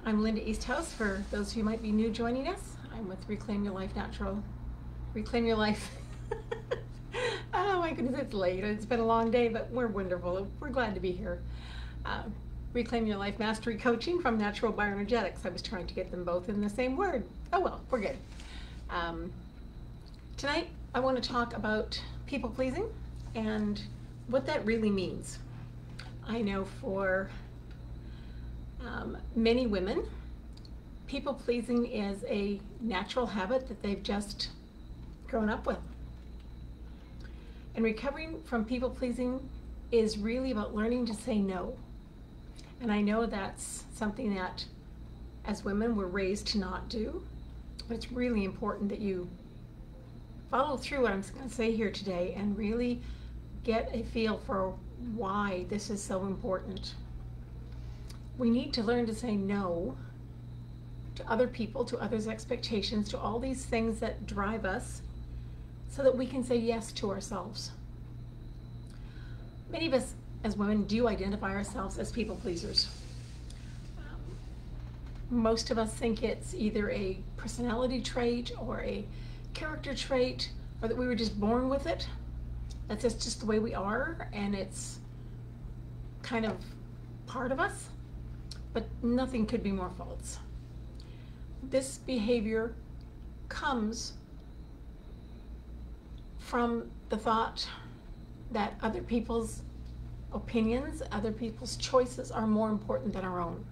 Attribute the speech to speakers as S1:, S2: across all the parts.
S1: I'm Linda Easthouse, for those who might be new joining us. I'm with Reclaim Your Life Natural. Reclaim Your Life. Oh my goodness, it's late. It's been a long day, but we're wonderful. We're glad to be here. Reclaim Your Life Mastery Coaching from Natural Bioenergetics. I was trying to get them both in the same word. Oh well, we're good. Tonight I want to talk about people pleasing and what that really means. I know for many women, people pleasing is a natural habit that they've just grown up with. And recovering from people pleasing is really about learning to say no. And I know that's something that as women we're raised to not do, but it's really important that you follow through what I'm going to say here today and really get a feel for why this is so important. We need to learn to say no to other people, to others' expectations, to all these things that drive us, so that we can say yes to ourselves. Many of us as women do identify ourselves as people pleasers. Most of us think it's either a personality trait or a character trait, or that we were just born with it. That's just the way we are, and it's kind of part of us. But nothing could be more false. This behavior comes from the thought that other people's opinions, other people's choices are more important than our own.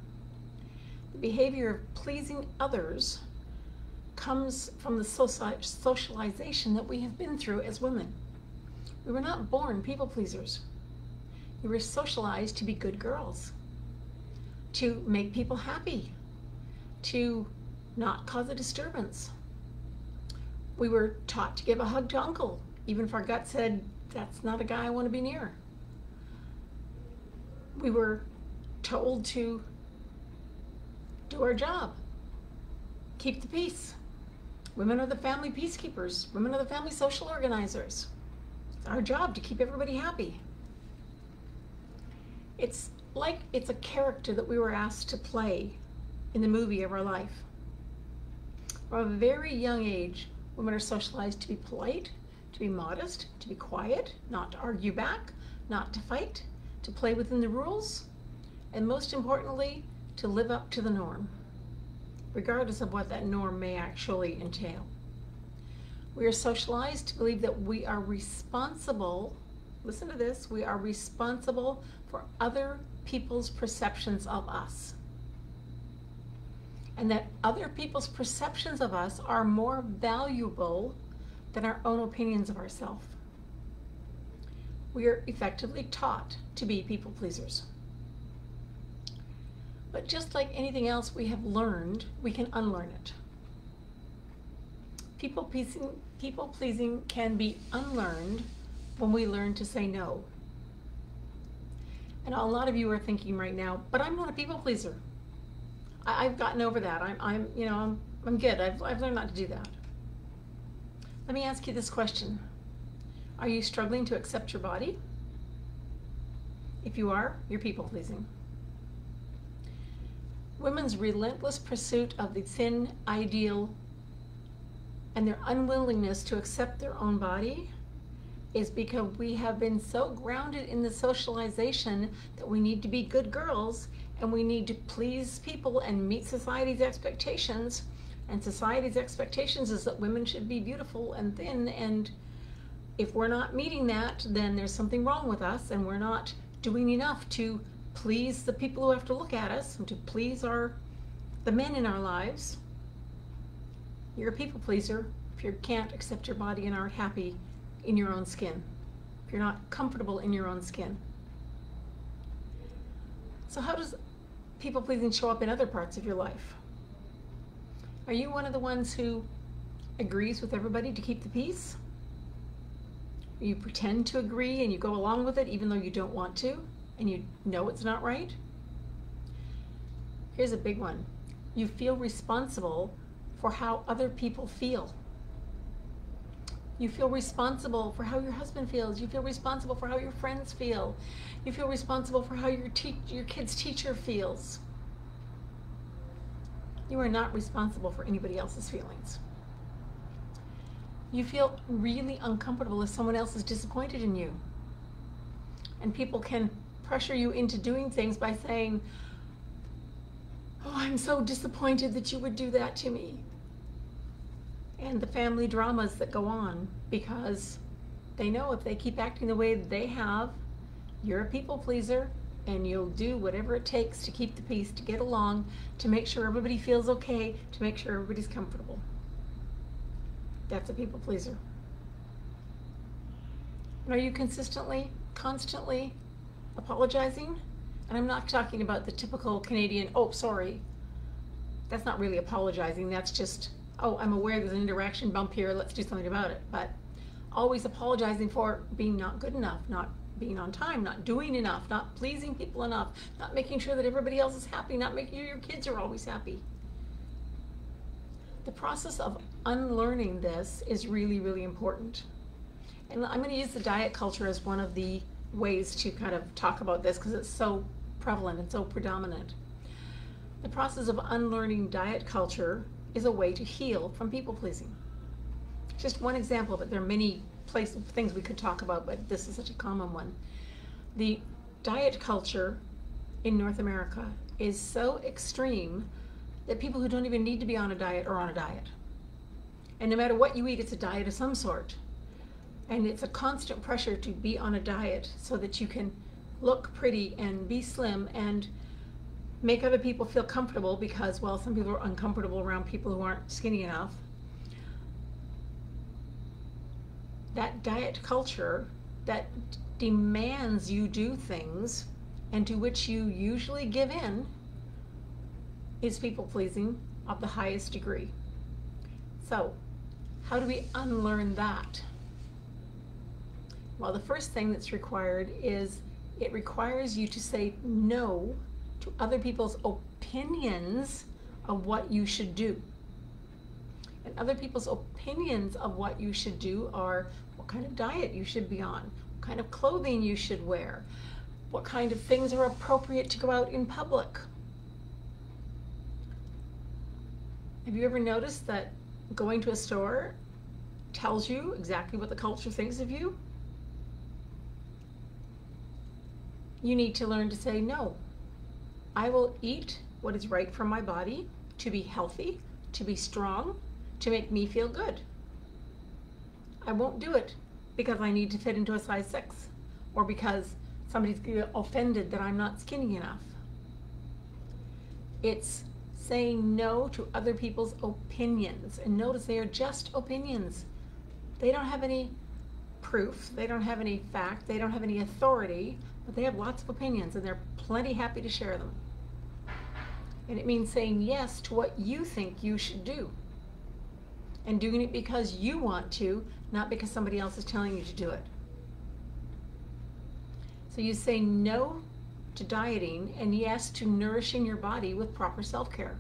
S1: The behavior of pleasing others comes from the socialization that we have been through as women. We were not born people pleasers. We were socialized to be good girls, to make people happy, to not cause a disturbance. We were taught to give a hug to uncle, even if our gut said, that's not a guy I want to be near. We were told to do our job, keep the peace. Women are the family peacekeepers. Women are the family social organizers. It's our job to keep everybody happy. It's like it's a character that we were asked to play in the movie of our life. From a very young age, women are socialized to be polite, to be modest, to be quiet, not to argue back, not to fight, to play within the rules, and most importantly, to live up to the norm, regardless of what that norm may actually entail. We are socialized to believe that we are responsible, listen to this, we are responsible for other people's perceptions of us. And that other people's perceptions of us are more valuable than our own opinions of ourselves. We are effectively taught to be people pleasers. But just like anything else we have learned, we can unlearn it. People pleasing can be unlearned when we learn to say no. And a lot of you are thinking right now, but I'm not a people pleaser. I've gotten over that. I'm good. I've learned not to do that. Let me ask you this question. Are you struggling to accept your body? If you are, you're people pleasing. Women's relentless pursuit of the thin ideal and their unwillingness to accept their own body is because we have been so grounded in the socialization that we need to be good girls and we need to please people and meet society's expectations. And society's expectations is that women should be beautiful and thin, and if we're not meeting that, then there's something wrong with us and we're not doing enough to please the people who have to look at us and to please the men in our lives. You're a people pleaser if you can't accept your body and aren't happy in your own skin, if you're not comfortable in your own skin. So how does people pleasing show up in other parts of your life? Are you one of the ones who agrees with everybody to keep the peace? You pretend to agree and you go along with it even though you don't want to and you know it's not right? Here's a big one. You feel responsible for how other people feel. You feel responsible for how your husband feels. You feel responsible for how your friends feel. You feel responsible for how your kid's teacher feels. You are not responsible for anybody else's feelings. You feel really uncomfortable if someone else is disappointed in you. And people can pressure you into doing things by saying, "Oh, I'm so disappointed that you would do that to me." And the family dramas that go on because they know if they keep acting the way they have, you're a people pleaser and you'll do whatever it takes to keep the peace, to get along, to make sure everybody feels okay, to make sure everybody's comfortable. That's a people pleaser. And are you constantly apologizing? And I'm not talking about the typical Canadian, "Oh, sorry." That's not really apologizing. That's just, "Oh, I'm aware there's an interaction bump here. Let's do something about it." But always apologizing for being not good enough, not being on time, not doing enough, not pleasing people enough, not making sure that everybody else is happy, not making sure your kids are always happy. The process of unlearning this is really, really important. And I'm going to use the diet culture as one of the ways to kind of talk about this because it's so prevalent and so predominant. The process of unlearning diet culture is a way to heal from people pleasing. Just one example, but there are many things we could talk about, but this is such a common one. The diet culture in North America is so extreme that people who don't even need to be on a diet are on a diet. And no matter what you eat, it's a diet of some sort. And it's a constant pressure to be on a diet so that you can look pretty and be slim and make other people feel comfortable because, well, some people are uncomfortable around people who aren't skinny enough. That diet culture that demands you do things and to which you usually give in is people pleasing of the highest degree. So, how do we unlearn that? Well, the first thing that's required is it requires you to say no to other people's opinions of what you should do. And other people's opinions of what you should do are what kind of diet you should be on, what kind of clothing you should wear, what kind of things are appropriate to go out in public. Have you ever noticed that going to a store tells you exactly what the culture thinks of you? You need to learn to say no. I will eat what is right for my body to be healthy, to be strong, to make me feel good. I won't do it because I need to fit into a size 6 or because somebody's offended that I'm not skinny enough. It's saying no to other people's opinions. And notice they are just opinions. They don't have any proof, they don't have any fact, they don't have any authority, but they have lots of opinions and they're plenty happy to share them. And it means saying yes to what you think you should do. And doing it because you want to, not because somebody else is telling you to do it. So you say no to dieting and yes to nourishing your body with proper self-care,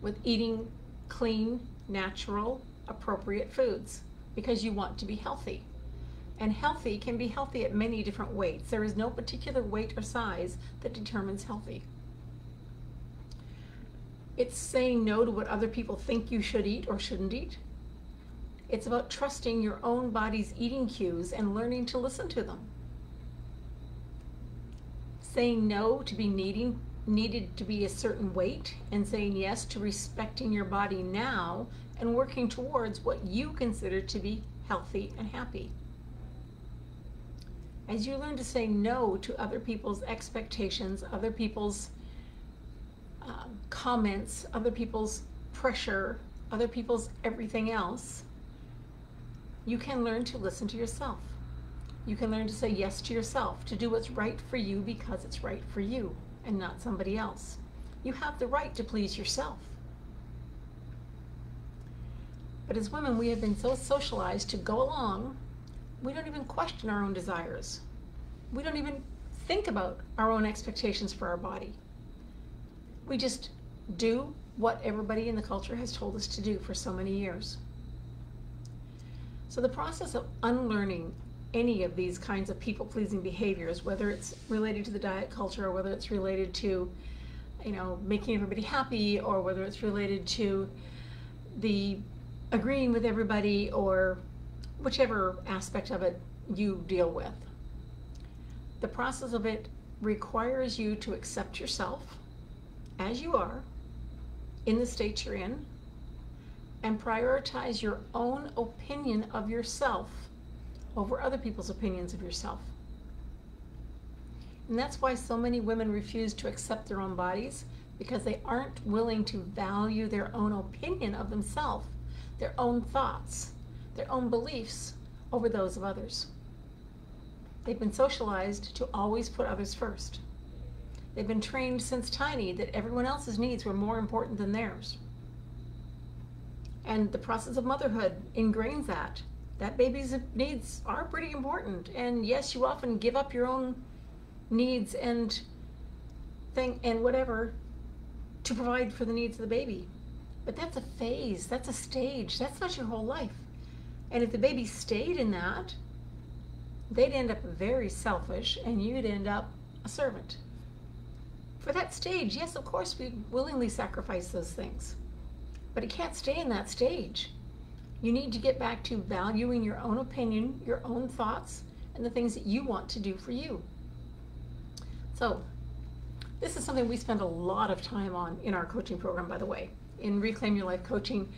S1: with eating clean, natural, appropriate foods because you want to be healthy. And healthy can be healthy at many different weights. There is no particular weight or size that determines healthy. It's saying no to what other people think you should eat or shouldn't eat. It's about trusting your own body's eating cues and learning to listen to them. Saying no to be needed to be a certain weight and saying yes to respecting your body now and working towards what you consider to be healthy and happy. As you learn to say no to other people's expectations, other people's comments, other people's pressure, other people's everything else, you can learn to listen to yourself. You can learn to say yes to yourself, to do what's right for you because it's right for you and not somebody else. You have the right to please yourself. But as women, we have been so socialized to go along, we don't even question our own desires. We don't even think about our own expectations for our body. We just do what everybody in the culture has told us to do for so many years. So the process of unlearning any of these kinds of people-pleasing behaviors, whether it's related to the diet culture or whether it's related to making everybody happy, or whether it's related to the agreeing with everybody, or whichever aspect of it you deal with. The process of it requires you to accept yourself as you are, in the state you're in, and prioritize your own opinion of yourself over other people's opinions of yourself. And that's why so many women refuse to accept their own bodies, because they aren't willing to value their own opinion of themselves, their own thoughts, their own beliefs over those of others. They've been socialized to always put others first. They've been trained since tiny that everyone else's needs were more important than theirs. And the process of motherhood ingrains that baby's needs are pretty important. And yes, you often give up your own needs and whatever to provide for the needs of the baby. But that's a phase, that's a stage, that's not your whole life. And if the baby stayed in that, they'd end up very selfish, and you'd end up a servant. For that stage, yes, of course, we willingly sacrifice those things. But it can't stay in that stage. You need to get back to valuing your own opinion, your own thoughts, and the things that you want to do for you. So, this is something we spend a lot of time on in our coaching program, by the way. In Reclaim Your Life coaching,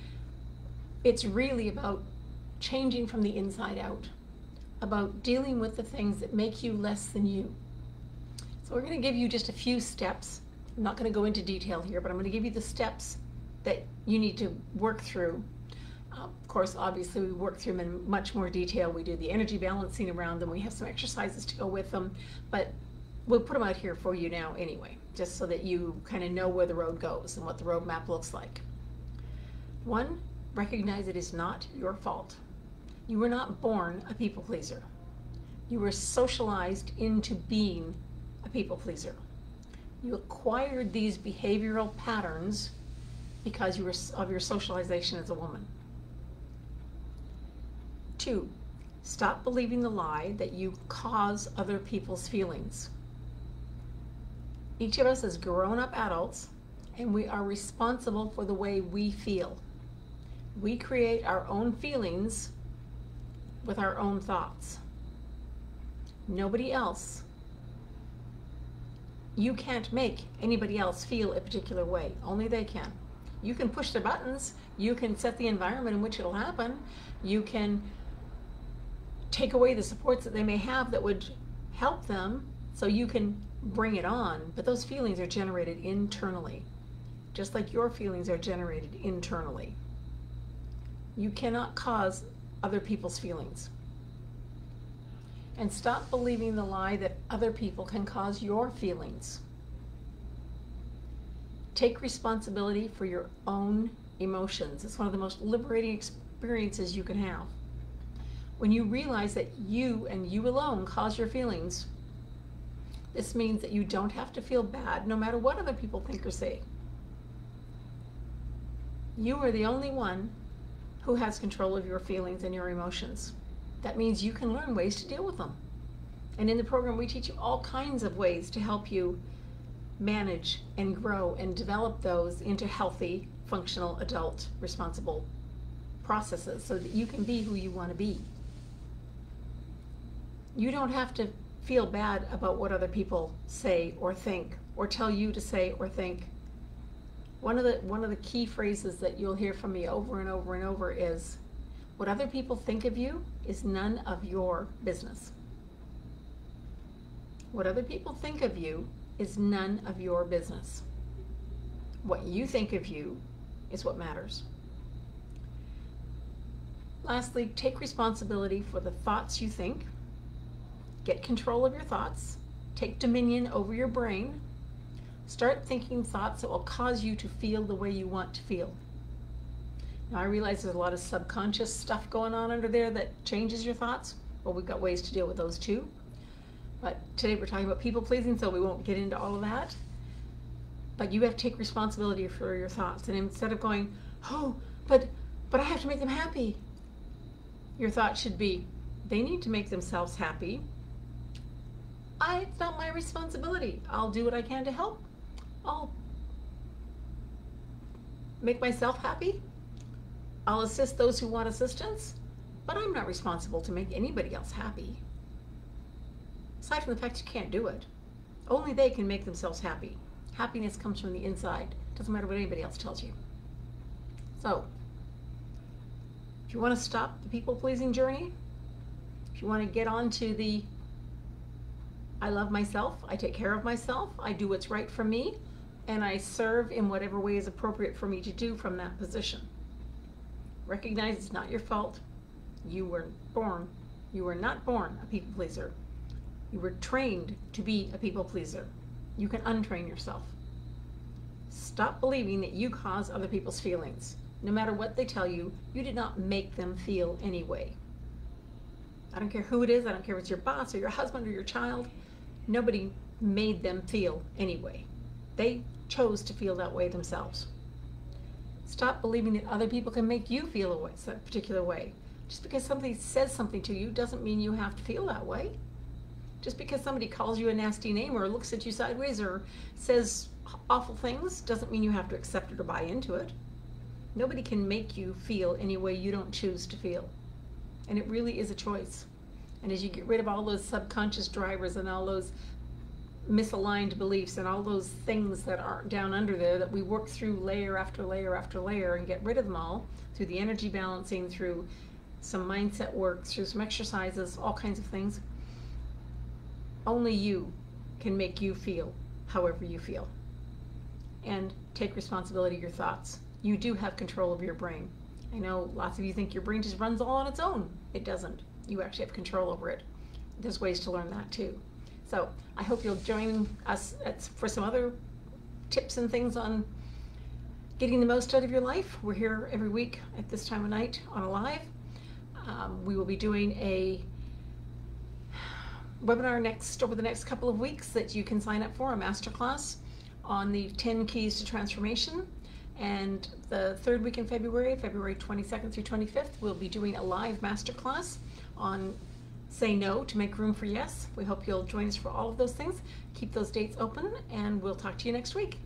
S1: it's really about changing from the inside out, about dealing with the things that make you less than you. So we're going to give you just a few steps. I'm not going to go into detail here, but I'm going to give you the steps that you need to work through. Of course, obviously, we work through them in much more detail. We do the energy balancing around them. We have some exercises to go with them, but we'll put them out here for you now anyway, just so that you kind of know where the road goes and what the roadmap looks like. 1, recognize it is not your fault. You were not born a people pleaser. You were socialized into being a people pleaser. You acquired these behavioral patterns because of your socialization as a woman. 2, stop believing the lie that you cause other people's feelings. Each of us is grown-up adults, and we are responsible for the way we feel. We create our own feelings with our own thoughts. Nobody else. You can't make anybody else feel a particular way. Only they can. You can push their buttons. You can set the environment in which it'll happen. You can take away the supports that they may have that would help them, so you can bring it on. But those feelings are generated internally, just like your feelings are generated internally. You cannot cause other people's feelings. And stop believing the lie that other people can cause your feelings. Take responsibility for your own emotions. It's one of the most liberating experiences you can have. When you realize that you and you alone cause your feelings, this means that you don't have to feel bad no matter what other people think or say. You are the only one who has control of your feelings and your emotions. That means you can learn ways to deal with them. And in the program, we teach you all kinds of ways to help you manage and grow and develop those into healthy, functional, adult, responsible processes so that you can be who you want to be. You don't have to feel bad about what other people say or think or tell you to say or think. One of the key phrases that you'll hear from me over and over and over is, what other people think of you is none of your business. What other people think of you is none of your business. What you think of you is what matters. Lastly, take responsibility for the thoughts you think. Get control of your thoughts. Take dominion over your brain. Start thinking thoughts that will cause you to feel the way you want to feel. Now, I realize there's a lot of subconscious stuff going on under there that changes your thoughts. Well, we've got ways to deal with those too. But today we're talking about people pleasing, so we won't get into all of that. But you have to take responsibility for your thoughts. And instead of going, oh, but I have to make them happy, your thought should be, they need to make themselves happy. It's not my responsibility. I'll do what I can to help. I'll make myself happy. I'll assist those who want assistance, but I'm not responsible to make anybody else happy. Aside from the fact you can't do it, only they can make themselves happy. Happiness comes from the inside. Doesn't matter what anybody else tells you. So, if you want to stop the people-pleasing journey, if you want to get on to the I love myself, I take care of myself, I do what's right for me, and I serve in whatever way is appropriate for me to do from that position. Recognize it's not your fault. You were not born a people pleaser. You were trained to be a people pleaser. You can untrain yourself. Stop believing that you cause other people's feelings. No matter what they tell you, you did not make them feel anyway. I don't care who it is. I don't care if it's your boss or your husband or your child. Nobody made them feel anyway. They chose to feel that way themselves. Stop believing that other people can make you feel a particular way. Just because somebody says something to you doesn't mean you have to feel that way. Just because somebody calls you a nasty name or looks at you sideways or says awful things doesn't mean you have to accept it or buy into it. Nobody can make you feel any way you don't choose to feel. And it really is a choice. And as you get rid of all those subconscious drivers and all those misaligned beliefs and all those things that are down under there that we work through layer after layer after layer and get rid of them all through the energy balancing, through some mindset work, through some exercises, all kinds of things, only you can make you feel however you feel. And take responsibility of your thoughts. You do have control of your brain. I know lots of you think your brain just runs all on its own. It doesn't. You actually have control over it. There's ways to learn that too. So I hope you'll join us for some other tips and things on getting the most out of your life. We're here every week at this time of night on a live. We will be doing a webinar over the next couple of weeks that you can sign up for, a masterclass on the 10 keys to transformation. And the third week in February, February 22nd through 25th, we'll be doing a live masterclass on Say No to Make Room for Yes. We hope you'll join us for all of those things. Keep those dates open, and we'll talk to you next week.